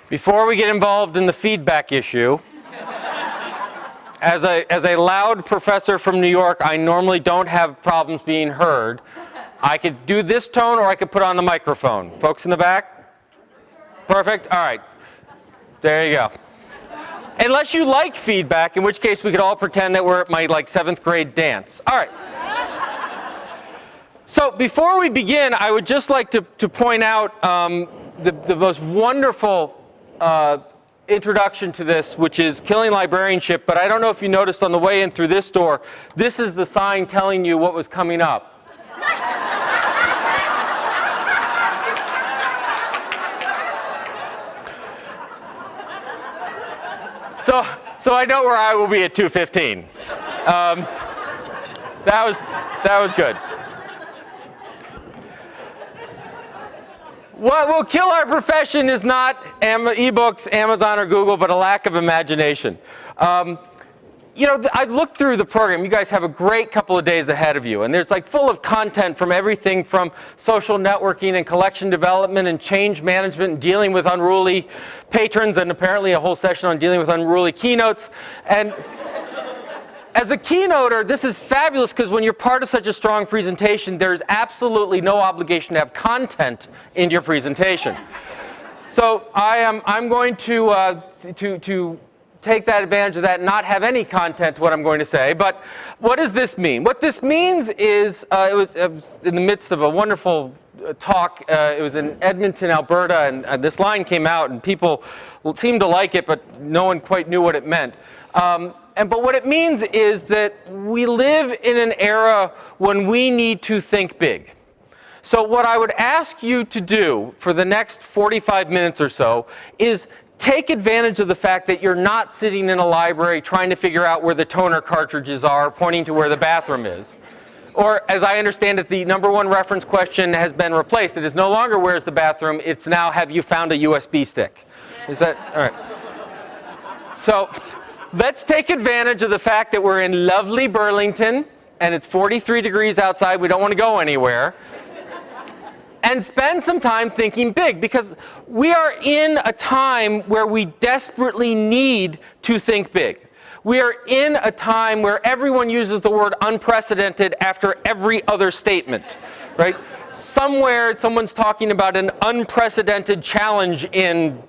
Before we get involved in the feedback issue, as a loud professor from New York, I normally don't have problems being heard. I could do this tone or I could put on the microphone. Folks in the back? Perfect? All right. There you go. Unless you like feedback, in which case we could all pretend that we're at my 7th grade dance. All right. So before we begin, I would just like to point out the most wonderful introduction to this, which is Killing Librarianship. But I don't know if you noticed on the way in through this door, this is the sign telling you what was coming up. So I know where I will be at 2:15. That was good. What will kill our profession is not ebooks, Amazon, or Google, but a lack of imagination. I've looked through the program. You guys have a great couple of days ahead of you, and there's full of content from everything from social networking and collection development and change management and dealing with unruly patrons, and apparently a whole session on dealing with unruly keynotes. And as a keynoter, this is fabulous because when you're part of such a strong presentation, there's absolutely no obligation to have content in your presentation. So I'm going to take that advantage of that and not have any content to what I'm going to say. But what does this mean? What this means is it was in the midst of a wonderful talk. It was in Edmonton, Alberta, and this line came out, and people seemed to like it, but no one quite knew what it meant. But what it means is that we live in an era when we need to think big. So what I would ask you to do for the next 45 minutes or so is take advantage of the fact that you're not sitting in a library trying to figure out where the toner cartridges are, pointing to where the bathroom is. Or, as I understand it, the #1 reference question has been replaced. It is no longer where's the bathroom, it's now have you found a USB stick. Is that, all right. So, let's take advantage of the fact that we're in lovely Burlington, and it's 43 degrees outside, we don't want to go anywhere. And spend some time thinking big, because we are in a time where we desperately need to think big. We are in a time where everyone uses the word unprecedented after every other statement, right? Somewhere someone's talking about an unprecedented challenge in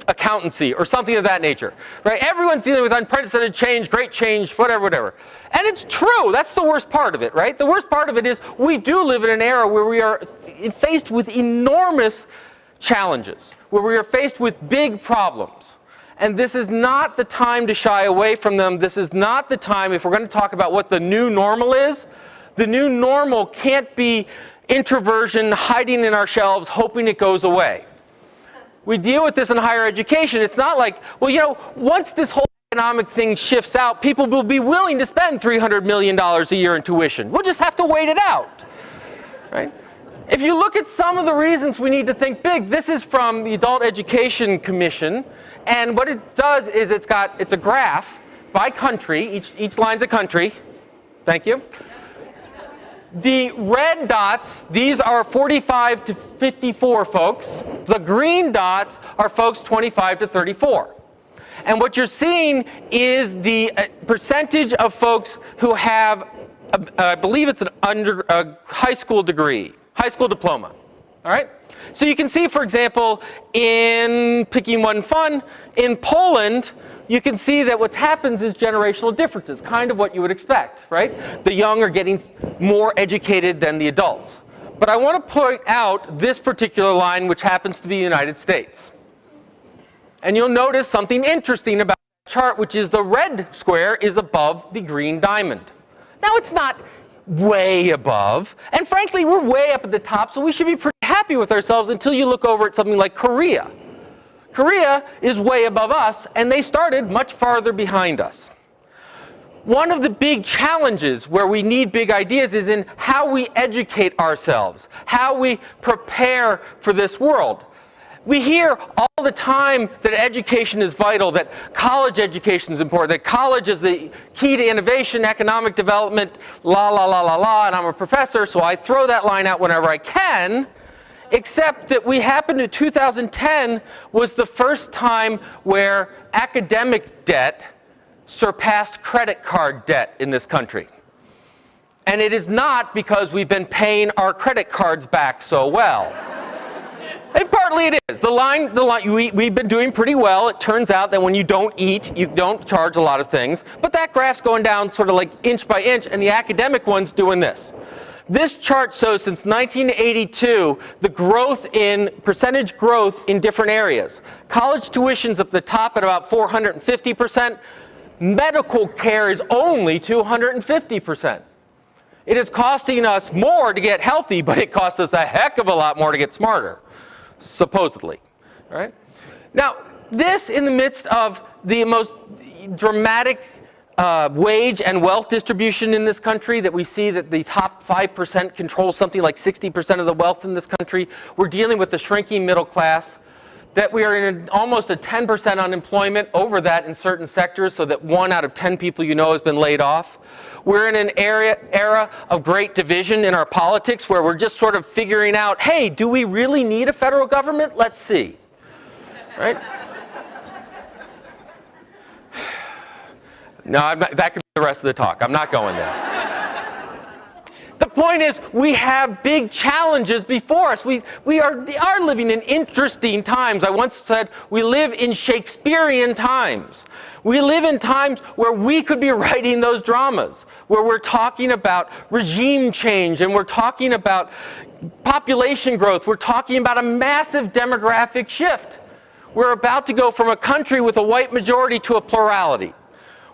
accountancy or something of that nature, right? Everyone's dealing with unprecedented change, great change, whatever. And it's true. That's the worst part of it, right? The worst part of it is we do live in an era where we are faced with enormous challenges, where we are faced with big problems. And this is not the time to shy away from them. This is not the time, if we're going to talk about what the new normal is, the new normal can't be introversion hiding in our shelves, hoping it goes away. We deal with this in higher education. It's not like, well, once this whole economic thing shifts out, people will be willing to spend $300 million a year in tuition. We'll just have to wait it out, right? If you look at some of the reasons we need to think big, this is from the Adult Education Commission, and what it does is it's a graph by country. Each line's a country. Thank you. The red dots, these are 45 to 54 folks. The green dots are folks 25 to 34. And what you're seeing is the percentage of folks who have, I believe it's a high school degree, high school diploma. All right? So you can see, for example, in picking one fun, in Poland, you can see that what happens is generational differences, kind of what you would expect, right? The young are getting more educated than the adults. But I want to point out this particular line, which happens to be the United States. And you'll notice something interesting about the chart, which is the red square is above the green diamond. Now, it's not way above, and frankly, we're way up at the top, so we should be pretty happy with ourselves until you look over at something like Korea. Korea is way above us, and they started much farther behind us. One of the big challenges where we need big ideas is in how we educate ourselves, how we prepare for this world. We hear all the time that education is vital, that college education is important, that college is the key to innovation, economic development, la, la, la, la, la, and I'm a professor, so I throw that line out whenever I can. except that we happened to 2010 was the first time where academic debt surpassed credit card debt in this country. And it is not because we've been paying our credit cards back so well. And partly it is. We've been doing pretty well. It turns out that when you don't eat, you don't charge a lot of things. But that graph's going down sort of like inch by inch, and the academic one's doing this. This chart shows since 1982 the growth in percentage growth in different areas. College tuition's at the top at about 450%. Medical care is only 250%. It is costing us more to get healthy, but it costs us a heck of a lot more to get smarter, supposedly. Right? Now, this in the midst of the most dramatic wage and wealth distribution in this country, that we see that the top 5% control something like 60% of the wealth in this country. We're dealing with the shrinking middle class, that we are in almost a 10% unemployment, over that in certain sectors, so that 1 out of 10 people you know has been laid off. We're in an era of great division in our politics where we're just sort of figuring out, hey, do we really need a federal government? Let's see. Right? No, that could be the rest of the talk. I'm not going there. The point is, we have big challenges before us. We are living in interesting times. I once said we live in Shakespearean times. We live in times where we could be writing those dramas, where we're talking about regime change, and we're talking about population growth. We're talking about a massive demographic shift. We're about to go from a country with a white majority to a plurality.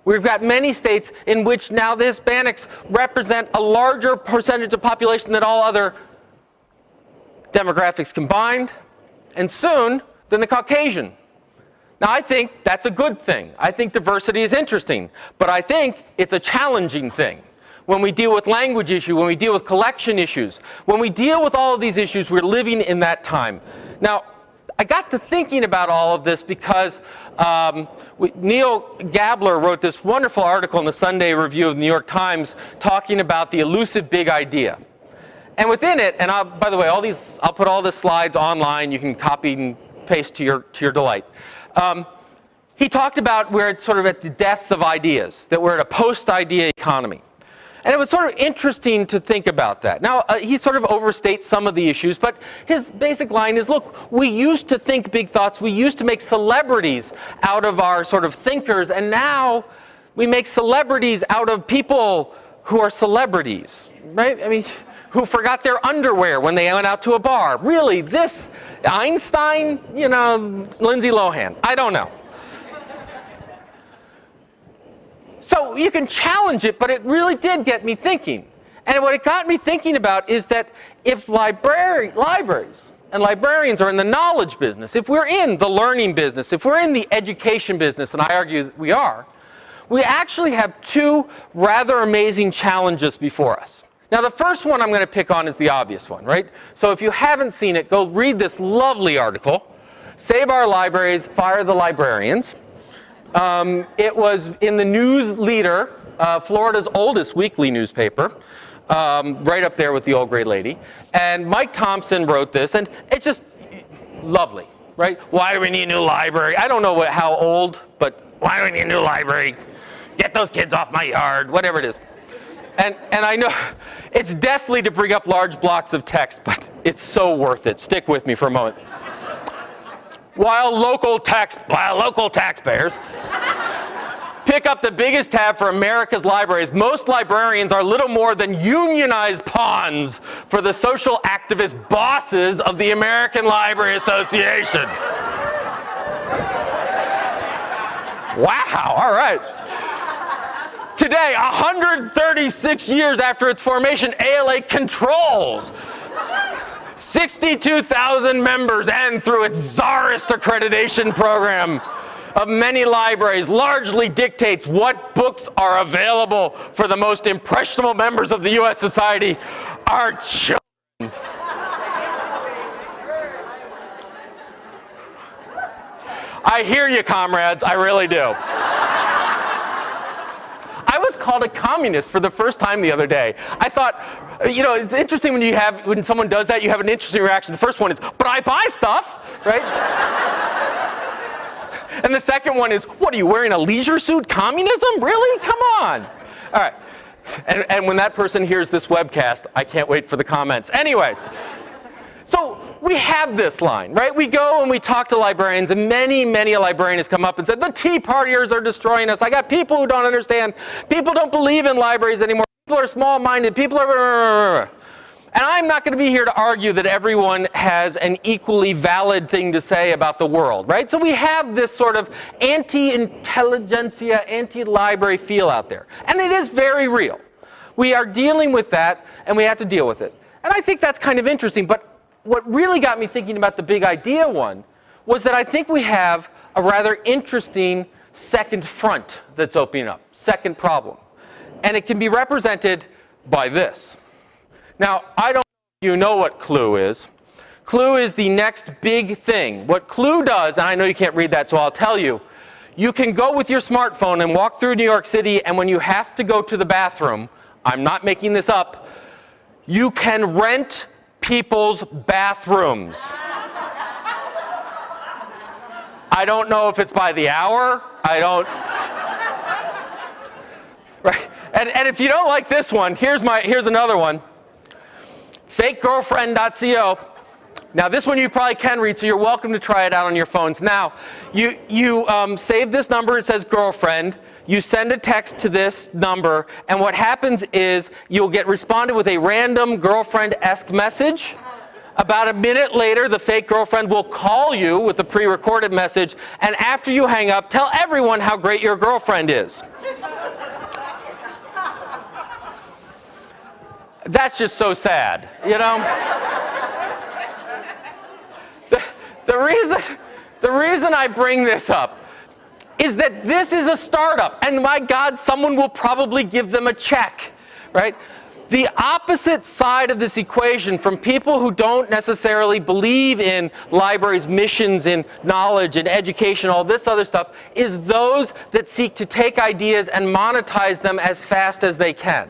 We've got many states in which now the Hispanics represent a larger percentage of population than all other demographics combined, and soon than the Caucasian. Now, I think that's a good thing. I think diversity is interesting, but I think it's a challenging thing. When we deal with language issues, when we deal with collection issues, when we deal with all of these issues, we're living in that time. Now, I got to thinking about all of this because Neil Gabler wrote this wonderful article in the Sunday Review of the New York Times talking about the elusive big idea. And within it, and by the way, I'll put all the slides online. You can copy and paste to your delight. He talked about we're sort of at the death of ideas, that we're at a post-idea economy. And it was sort of interesting to think about that. Now, he sort of overstates some of the issues, but his basic line is, look, we used to think big thoughts. We used to make celebrities out of our sort of thinkers, and now we make celebrities out of people who are celebrities, right? I mean, who forgot their underwear when they went out to a bar. Really, this Einstein, you know, Lindsay Lohan, I don't know. So you can challenge it, but it really did get me thinking. And what it got me thinking about is that if libraries and librarians are in the knowledge business, if we're in the learning business, if we're in the education business, and I argue that we are, we actually have two rather amazing challenges before us. Now, the first one I'm going to pick on is the obvious one, right? So if you haven't seen it, go read this lovely article, Save Our Libraries, Fire the Librarians. It was in the News Leader, Florida's oldest weekly newspaper, right up there with the Old Gray Lady. And Mike Thompson wrote this, and it's just lovely, right? Why do we need a new library? I don't know how old, but why do we need a new library? Get those kids off my yard, whatever it is. And I know it's deathly to bring up large blocks of text, but it's so worth it. Stick with me for a moment. While local taxpayers pick up the biggest tab for America's libraries, most librarians are little more than unionized pawns for the social activist bosses of the American Library Association. Wow, all right. Today, 136 years after its formation, ALA controls 62,000 members, and through its czarist accreditation program of many libraries, largely dictates what books are available for the most impressionable members of the U.S. society, our children. I hear you, comrades, I really do. I was called a communist for the first time the other day. I thought, you know, it's interesting when someone does that, you have an interesting reaction. The first one is, but I buy stuff, right? And the second one is, what are you wearing, a leisure suit? Communism? Really? Come on. All right. And when that person hears this webcast, I can't wait for the comments. Anyway, so we have this line, right? We go and we talk to librarians, and many a librarian has come up and said, the Tea Partiers are destroying us. I got people who don't understand. People don't believe in libraries anymore. People are small-minded. People are... And I'm not going to be here to argue that everyone has an equally valid thing to say about the world, right? So we have this sort of anti-intelligentsia, anti-library feel out there. And it is very real. We are dealing with that, and we have to deal with it. And I think that's kind of interesting. But what really got me thinking about the big idea one was that I think we have a rather interesting second front that's opening up, second problem. And it can be represented by this. Now, I don't know if you know what Clue is. Clue is the next big thing. What Clue does, and I know you can't read that, so I'll tell you, you can go with your smartphone and walk through New York City, and when you have to go to the bathroom, I'm not making this up, you can rent people's bathrooms. I don't know if it's by the hour. I don't... Right? And if you don't like this one, here's another one. FakeGirlfriend.co. Now this one you probably can read, so you're welcome to try it out on your phones. Now, you save this number, it says girlfriend, you send a text to this number, and what happens is you'll get responded with a random girlfriend-esque message. About a minute later, the fake girlfriend will call you with a pre-recorded message, and after you hang up, tell everyone how great your girlfriend is. That's just so sad, you know? The reason I bring this up is that this is a startup, and my God, someone will probably give them a check, right? The opposite side of this equation from people who don't necessarily believe in libraries' missions, in knowledge and education, all this other stuff, is those that seek to take ideas and monetize them as fast as they can.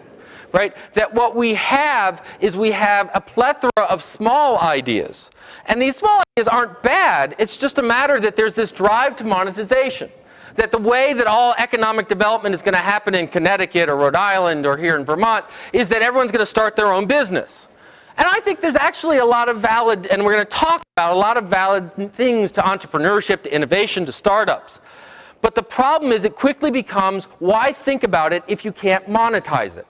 Right? That what we have is we have a plethora of small ideas. And these small ideas aren't bad. It's just a matter that there's this drive to monetization. That the way that all economic development is going to happen in Connecticut or Rhode Island or here in Vermont is that everyone's going to start their own business. And I think there's actually a lot of valid, and we're going to talk about a lot of valid things to entrepreneurship, to innovation, to startups. But the problem is it quickly becomes, why think about it if you can't monetize it?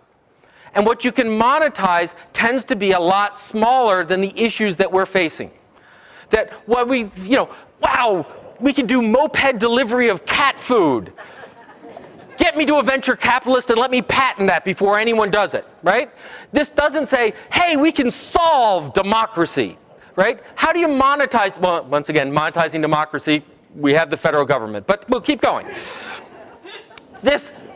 And what you can monetize tends to be a lot smaller than the issues that we're facing. That what we, you know, wow, we can do moped delivery of cat food. Get me to a venture capitalist and let me patent that before anyone does it, right? This doesn't say, hey, we can solve democracy, right? How do you monetize, well, once again, monetizing democracy, we have the federal government, but we'll keep going.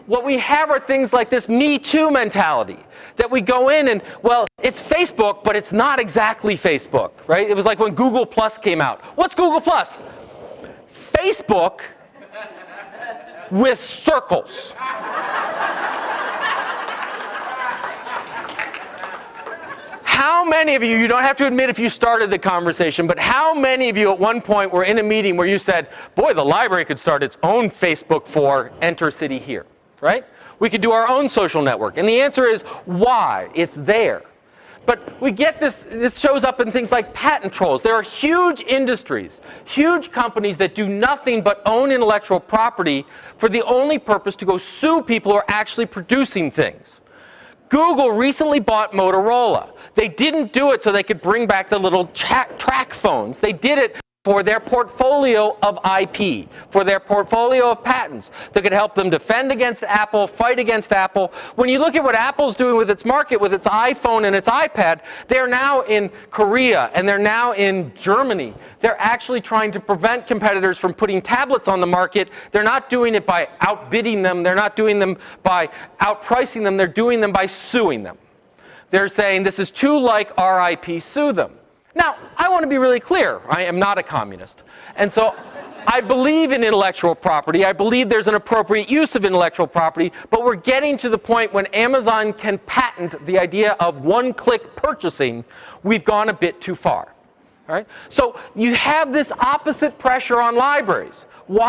What we have are things like this Me Too mentality, that we go in and, well, it's Facebook, but it's not exactly Facebook, right? It was like when Google Plus came out. What's Google Plus? Facebook with circles. How many of you don't have to admit if you started the conversation, but how many of you at one point were in a meeting where you said, boy, the library could start its own Facebook for Enter City Here? Right? We could do our own social network. And the answer is, why? It's there. But we get this shows up in things like patent trolls. There are huge industries, huge companies that do nothing but own intellectual property for the only purpose to go sue people who are actually producing things. Google recently bought Motorola. They didn't do it so they could bring back the little track phones. They did it for their portfolio of IP, for their portfolio of patents that could help them defend against Apple, fight against Apple. When you look at what Apple's doing with its market, with its iPhone and its iPad, they're now in Korea and they're now in Germany. They're actually trying to prevent competitors from putting tablets on the market. They're not doing it by outbidding them. They're not doing them by outpricing them. They're doing them by suing them. They're saying this is too like our IP, sue them. Now, I want to be really clear. I am not a communist. And so I believe in intellectual property. I believe there's an appropriate use of intellectual property, but we're getting to the point when Amazon can patent the idea of one-click purchasing. We've gone a bit too far. All right? So you have this opposite pressure on libraries. Why?